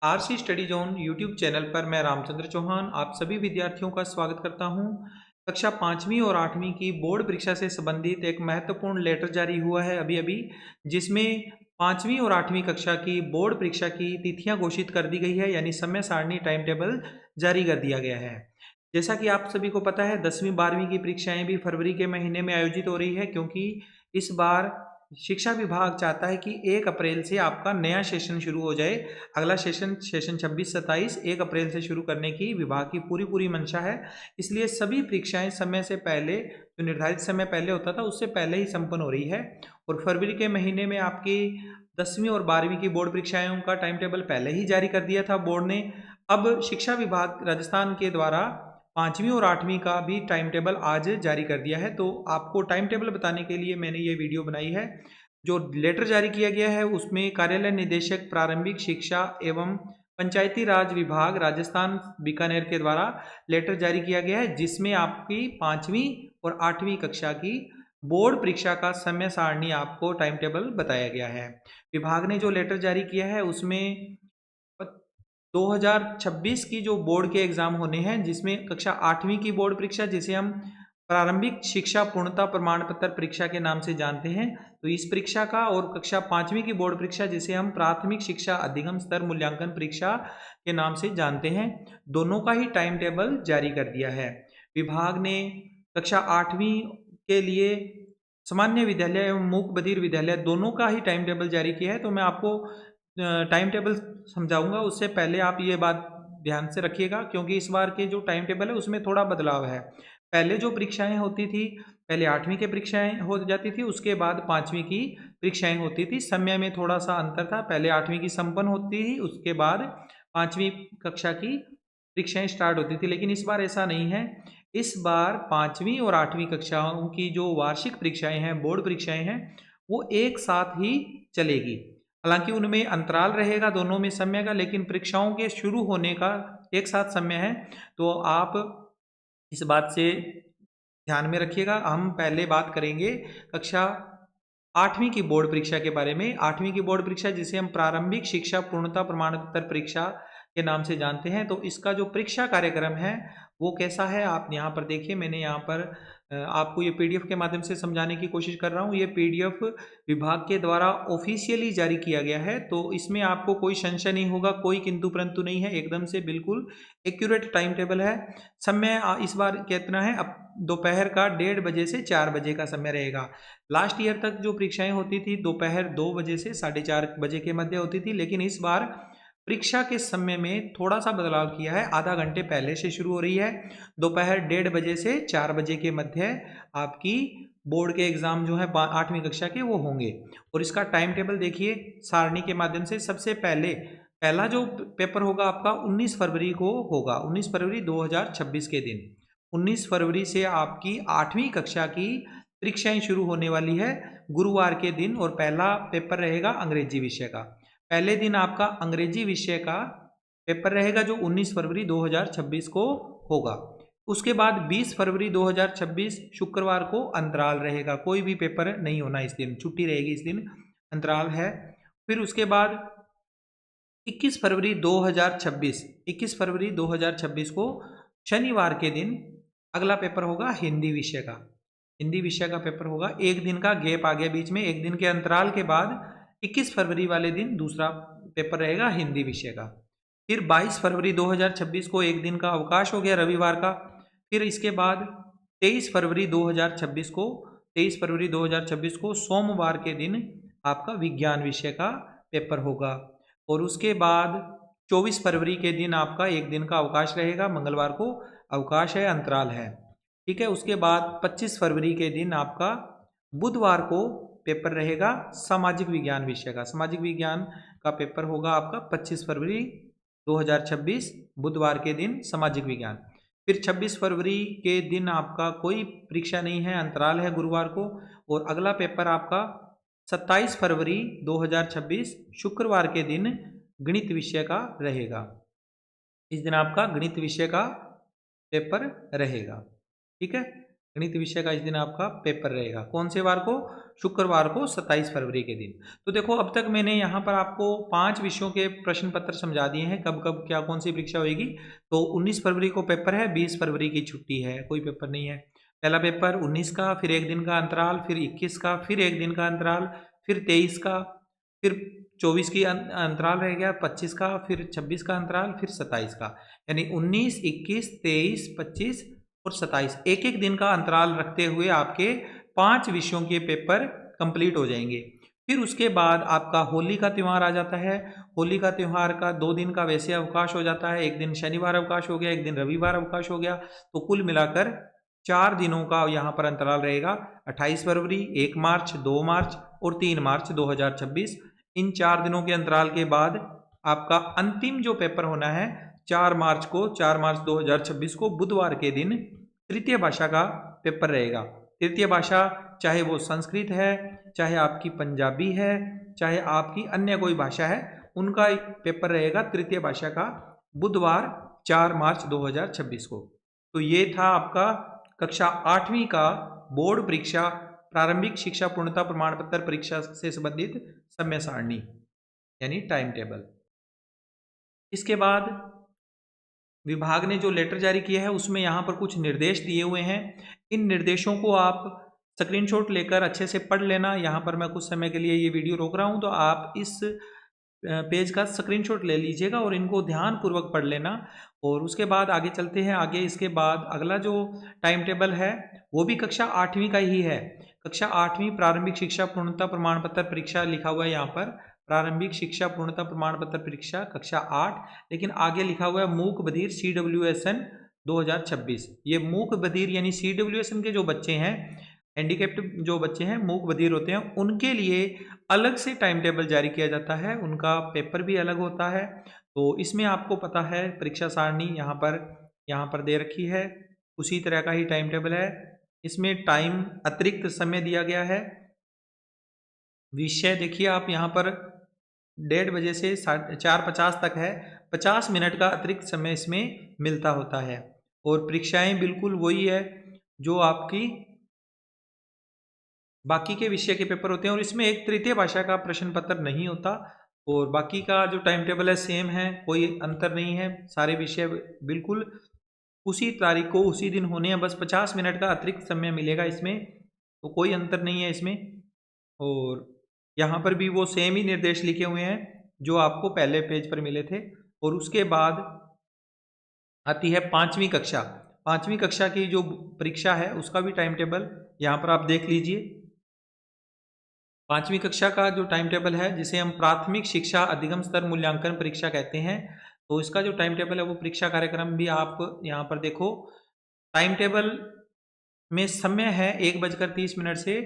RC study zone YouTube channel पर मैं रामचंद्र चौहान आप सभी विद्यार्थियों का स्वागत करता हूं। कक्षा 5वीं और 8वीं की बोर्ड परीक्षा से संबंधित एक महत्वपूर्ण लेटर जारी हुआ है अभी अभी, जिसमें 5वीं और 8वीं कक्षा की बोर्ड परीक्षा की तिथियां घोषित कर दी गई है, यानी समय सारणी टाइम टेबल जारी कर दिया गया है। जैसा कि आप सभी को पता है, 10वीं 12वीं की परीक्षाएं भी फरवरी के महीने में आयोजित हो रही है, क्योंकि इस बार शिक्षा विभाग चाहता है कि 1 अप्रैल से आपका नया सेशन शुरू हो जाए। अगला सेशन 26-27 1 अप्रैल से शुरू करने की विभाग की पूरी मंशा है। इसलिए सभी परीक्षाएं समय से पहले, जो निर्धारित समय पहले होता था उससे पहले ही संपन्न हो रही है। और फरवरी के महीने में आपकी 10वीं और 12वीं की बोर्ड परीक्षाओं का टाइम टेबल पहले ही जारी कर दिया था बोर्ड ने। अब शिक्षा विभाग राजस्थान के द्वारा 5वीं और 8वीं का भी टाइम टेबल आज जारी कर दिया है। तो आपको टाइम टेबल बताने के लिए मैंने ये वीडियो बनाई है। जो लेटर जारी किया गया है उसमें कार्यालय निदेशक प्रारंभिक शिक्षा एवं पंचायती राज विभाग राजस्थान बीकानेर के द्वारा लेटर जारी किया गया है, जिसमें आपकी 5वीं और 8वीं कक्षा की बोर्ड परीक्षा का समय सारणी आपको टाइम टेबल बताया गया है। विभाग ने जो लेटर जारी किया है उसमें 2026 की जो बोर्ड के एग्जाम होने हैं, जिसमें कक्षा 8वीं की बोर्ड परीक्षा, जिसे हम प्रारंभिक शिक्षा पूर्णता प्रमाण पत्र परीक्षा के नाम से जानते हैं, तो इस परीक्षा का, और कक्षा 5वीं की बोर्ड परीक्षा जिसे हम प्राथमिक शिक्षा अधिगम स्तर मूल्यांकन परीक्षा के नाम से जानते हैं, दोनों का ही टाइम टेबल जारी कर दिया है। विभाग ने कक्षा 8वीं के लिए सामान्य विद्यालय एवं मूक बधिर विद्यालय दोनों का ही टाइम टेबल जारी किया है। तो मैं आपको टाइम टेबल समझाऊंगा, उससे पहले आप ये बात ध्यान से रखिएगा, क्योंकि इस बार के जो टाइम टेबल है उसमें थोड़ा बदलाव है। पहले जो परीक्षाएं होती थी, पहले 8वीं की परीक्षाएं हो जाती थी, उसके बाद 5वीं की परीक्षाएं होती थी। समय में थोड़ा सा अंतर था, पहले 8वीं की संपन्न होती थी, उसके बाद 5वीं कक्षा की परीक्षाएं स्टार्ट होती थी। लेकिन इस बार ऐसा नहीं है। इस बार 5वीं और 8वीं कक्षाओं की जो वार्षिक परीक्षाएं हैं, बोर्ड परीक्षाएं हैं, वो एक साथ ही चलेगी। हालांकि उनमें अंतराल रहेगा दोनों में समय का, लेकिन परीक्षाओं के शुरू होने का एक साथ समय है। तो आप इस बात से ध्यान में रखिएगा। हम पहले बात करेंगे कक्षा 8वीं की बोर्ड परीक्षा के बारे में। 8वीं की बोर्ड परीक्षा जिसे हम प्रारंभिक शिक्षा पूर्णता प्रमाण पत्र परीक्षा के नाम से जानते हैं, तो इसका जो परीक्षा कार्यक्रम है वो कैसा है, आप यहाँ पर देखिए। मैंने यहाँ पर आपको ये पीडीएफ के माध्यम से समझाने की कोशिश कर रहा हूँ। ये पीडीएफ विभाग के द्वारा ऑफिशियली जारी किया गया है, तो इसमें आपको कोई संशय नहीं होगा, कोई किंतु परंतु नहीं है। एकदम से बिल्कुल एक्यूरेट टाइम टेबल है। समय इस बार कितना है, अब दोपहर का 1:30 बजे से 4 बजे का समय रहेगा। लास्ट ईयर तक जो परीक्षाएं होती थी दोपहर 2 बजे से 4:30 बजे के मध्य होती थी, लेकिन इस बार परीक्षा के समय में थोड़ा सा बदलाव किया है। आधा घंटे पहले से शुरू हो रही है, दोपहर 1:30 बजे से 4 बजे के मध्य आपकी बोर्ड के एग्जाम जो है 8वीं कक्षा के वो होंगे। और इसका टाइम टेबल देखिए सारणी के माध्यम से। सबसे पहले पहला जो पेपर होगा आपका 19 फरवरी को होगा, 19 फरवरी 2026 के दिन। 19 फरवरी से आपकी 8वीं कक्षा की परीक्षाएं शुरू होने वाली है गुरुवार के दिन, और पहला पेपर रहेगा अंग्रेजी विषय का। पहले दिन आपका अंग्रेजी विषय का पेपर रहेगा जो 19 फरवरी 2026 को होगा। उसके बाद 20 फरवरी 2026 शुक्रवार को अंतराल रहेगा, कोई भी पेपर नहीं होना इस दिन, छुट्टी रहेगी इस दिन, अंतराल है। फिर उसके बाद 21 फरवरी 2026, 21 फरवरी 2026 को शनिवार के दिन अगला पेपर होगा हिंदी विषय का। हिंदी विषय का पेपर होगा, एक दिन का गैप आ गया बीच में, एक दिन के अंतराल के बाद 21 फरवरी वाले दिन दूसरा पेपर रहेगा हिंदी विषय का। फिर 22 फरवरी 2026 को एक दिन का अवकाश हो गया रविवार का। फिर इसके बाद 23 फरवरी 2026 को 23 फरवरी 2026 को सोमवार के दिन आपका विज्ञान विषय का पेपर होगा। और उसके बाद 24 फरवरी के दिन आपका एक दिन का अवकाश रहेगा, मंगलवार को अवकाश है, अंतराल है, ठीक है। उसके बाद 25 फरवरी के दिन आपका बुधवार को पेपर रहेगा सामाजिक विज्ञान विषय का। सामाजिक विज्ञान का पेपर होगा आपका 25 फरवरी 2026 बुधवार के दिन सामाजिक विज्ञान। फिर 26 फरवरी के दिन आपका कोई परीक्षा नहीं है, अंतराल है गुरुवार को। और अगला पेपर आपका 27 फरवरी 2026 शुक्रवार के दिन गणित विषय का रहेगा। इस दिन आपका गणित विषय का पेपर रहेगा, ठीक है। गणित विषय का इस दिन आपका पेपर रहेगा। कौन से वार को? शुक्रवार को 27 फरवरी के दिन। तो देखो अब तक मैंने यहाँ पर आपको 5 विषयों के प्रश्न पत्र समझा दिए हैं, कब कब क्या कौन सी परीक्षा होगी। तो 19 फरवरी को पेपर है, 20 फरवरी की छुट्टी है, कोई पेपर नहीं है। पहला पेपर 19 का, फिर 1 दिन का अंतराल, फिर 21 का, फिर 1 दिन का अंतराल, फिर 23 का, फिर 24 की अंतराल रह गया, 25 का, फिर 26 का अंतराल, फिर 27 का। यानी 19, 21, 23, 25 और 27 एक एक दिन का अंतराल रखते हुए आपके 5 विषयों के पेपर कंप्लीट हो जाएंगे। फिर उसके बाद आपका होली का त्यौहार आ जाता है। होली का त्यौहार का 2 दिन का वैसे अवकाश हो जाता है, एक दिन शनिवार अवकाश हो गया, एक दिन रविवार अवकाश हो गया। तो कुल मिलाकर 4 दिनों का यहाँ पर अंतराल रहेगा। 28 फरवरी, 1 मार्च, 2 मार्च और 3 मार्च 2026। इन 4 दिनों के अंतराल के बाद आपका अंतिम जो पेपर होना है 4 मार्च को, 4 मार्च 2026 को बुधवार के दिन तृतीय भाषा का पेपर रहेगा। तृतीय भाषा चाहे वो संस्कृत है, चाहे आपकी पंजाबी है, चाहे आपकी अन्य कोई भाषा है, उनका पेपर रहेगा तृतीय भाषा का बुधवार 4 मार्च 2026 को। तो ये था आपका कक्षा 8वीं का बोर्ड परीक्षा प्रारंभिक शिक्षा पूर्णता प्रमाण पत्र परीक्षा से संबंधित समय सारणी यानी टाइम टेबल। इसके बाद विभाग ने जो लेटर जारी किया है उसमें यहाँ पर कुछ निर्देश दिए हुए हैं। इन निर्देशों को आप स्क्रीनशॉट लेकर अच्छे से पढ़ लेना। यहाँ पर मैं कुछ समय के लिए ये वीडियो रोक रहा हूँ, तो आप इस पेज का स्क्रीनशॉट ले लीजिएगा और इनको ध्यानपूर्वक पढ़ लेना। और उसके बाद आगे चलते हैं। आगे इसके बाद अगला जो टाइम टेबल है वो भी कक्षा 8वीं का ही है। कक्षा 8वीं प्रारंभिक शिक्षा पूर्णता प्रमाण पत्र परीक्षा लिखा हुआ है यहाँ पर, प्रारंभिक शिक्षा पूर्णता प्रमाण पत्र परीक्षा कक्षा 8, लेकिन आगे लिखा हुआ है मूक बधिर CWSN 2026। ये मूक बधिर यानी CWSN के जो बच्चे हैं, हैंडीकैप्ड जो बच्चे हैं, मूक बधिर होते हैं, उनके लिए अलग से टाइम टेबल जारी किया जाता है, उनका पेपर भी अलग होता है। तो इसमें आपको पता है परीक्षा सारणी यहाँ पर दे रखी है, उसी तरह का ही टाइम टेबल है। इसमें टाइम अतिरिक्त समय दिया गया है। विषय देखिए आप यहाँ पर 1:30 बजे से 4:50 तक है, 50 मिनट का अतिरिक्त समय इसमें मिलता होता है। और परीक्षाएं बिल्कुल वही है जो आपकी बाकी के विषय के पेपर होते हैं, और इसमें एक तृतीय भाषा का प्रश्न पत्र नहीं होता। और बाकी का जो टाइम टेबल है सेम है, कोई अंतर नहीं है, सारे विषय बिल्कुल उसी तारीख को उसी दिन होने हैं, बस 50 मिनट का अतिरिक्त समय मिलेगा इसमें, तो कोई अंतर नहीं है इसमें। और यहाँ पर भी वो सेम ही निर्देश लिखे हुए हैं जो आपको पहले पेज पर मिले थे। और उसके बाद आती है 5वीं कक्षा। 5वीं कक्षा की जो परीक्षा है उसका भी टाइम टेबल यहाँ पर आप देख लीजिए। 5वीं कक्षा का जो टाइम टेबल है, जिसे हम प्राथमिक शिक्षा अधिगम स्तर मूल्यांकन परीक्षा कहते हैं, तो इसका जो टाइम टेबल है वो परीक्षा कार्यक्रम भी आप यहाँ पर देखो। टाइम टेबल में समय है 1:30 से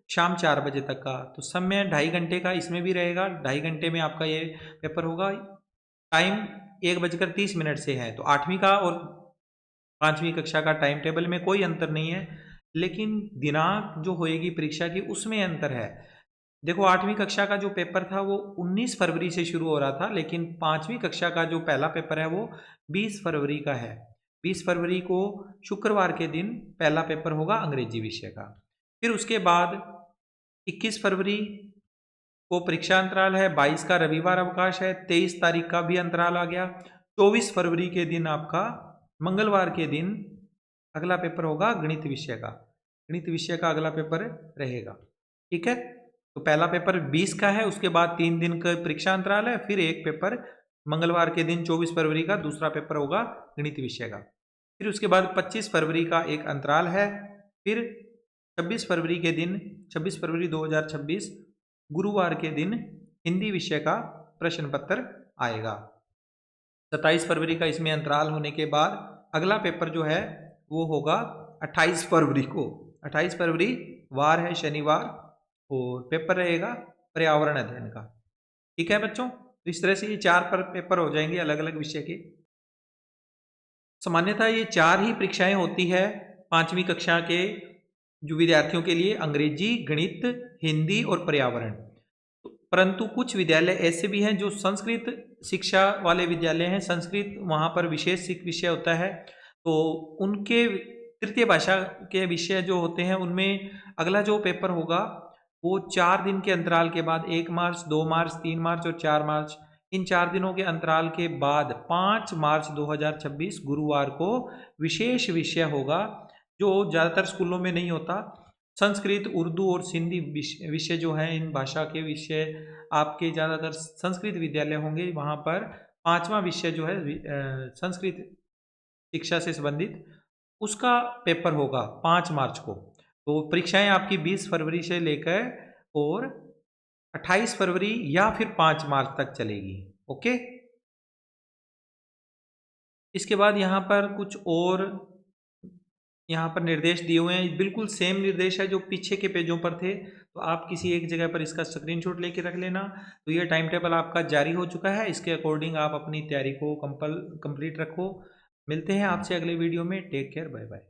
शाम 4 बजे तक का, तो समय 2.5 घंटे का इसमें भी रहेगा। 2.5 घंटे में आपका ये पेपर होगा। टाइम 1:30 से है। तो 8वीं का और 5वीं कक्षा का टाइम टेबल में कोई अंतर नहीं है, लेकिन दिनांक जो होएगी परीक्षा की उसमें अंतर है। देखो 8वीं कक्षा का जो पेपर था वो 19 फरवरी से शुरू हो रहा था, लेकिन 5वीं कक्षा का जो पहला पेपर है वो 20 फरवरी का है। 20 फरवरी को शुक्रवार के दिन पहला पेपर होगा अंग्रेजी विषय का। फिर उसके बाद 21 फरवरी को परीक्षा अंतराल है, 22 का रविवार अवकाश है, 23 तारीख का भी अंतराल आ गया। 24 फरवरी के दिन आपका मंगलवार के दिन अगला पेपर होगा गणित विषय का। गणित विषय का अगला पेपर रहेगा, ठीक है। तो पहला पेपर 20 का है, उसके बाद 3 दिन का परीक्षा अंतराल है, फिर एक पेपर मंगलवार के दिन 24 फरवरी का दूसरा पेपर होगा गणित विषय का। फिर उसके बाद 25 फरवरी का एक अंतराल है, फिर 26 फरवरी के दिन 26 फरवरी 2026 गुरुवार के दिन हिंदी विषय का प्रश्न पत्र आएगा। 27 फरवरी का इसमें अंतराल होने के बाद अगला पेपर जो है वो होगा 28 फरवरी को। 28 फरवरी वार है शनिवार, और पेपर रहेगा पर्यावरण अध्ययन का, ठीक है बच्चों। तो इस तरह से ये 4 पेपर हो जाएंगे अलग अलग विषय के। सामान्यतः ये 4 ही परीक्षाएं होती है 5वीं कक्षा के जो विद्यार्थियों के लिए, अंग्रेजी, गणित, हिंदी और पर्यावरण। परंतु कुछ विद्यालय ऐसे भी हैं जो संस्कृत शिक्षा वाले विद्यालय हैं, संस्कृत वहाँ पर विशेष विषय होता है, तो उनके तृतीय भाषा के विषय जो होते हैं उनमें अगला जो पेपर होगा वो 4 दिन के अंतराल के बाद 1 मार्च, 2 मार्च, 3 मार्च और 4 मार्च, इन 4 दिनों के अंतराल के बाद 5 मार्च 2026 गुरुवार को विशेष विषय होगा जो ज़्यादातर स्कूलों में नहीं होता। संस्कृत, उर्दू और सिंधी विषय जो हैं, इन भाषा के विषय आपके ज़्यादातर संस्कृत विद्यालय होंगे, वहाँ पर 5वां विषय जो है संस्कृत शिक्षा से संबंधित, उसका पेपर होगा 5 मार्च को। तो परीक्षाएं आपकी 20 फरवरी से लेकर और 28 फरवरी या फिर 5 मार्च तक चलेगी। ओके, इसके बाद यहाँ पर कुछ और यहाँ पर निर्देश दिए हुए हैं, बिल्कुल सेम निर्देश है जो पीछे के पेजों पर थे। तो आप किसी एक जगह पर इसका स्क्रीनशॉट लेके रख लेना। तो ये टाइम टेबल आपका जारी हो चुका है, इसके अकॉर्डिंग आप अपनी तैयारी को कंप्लीट रखो। मिलते हैं आपसे अगले वीडियो में। Take care, bye bye.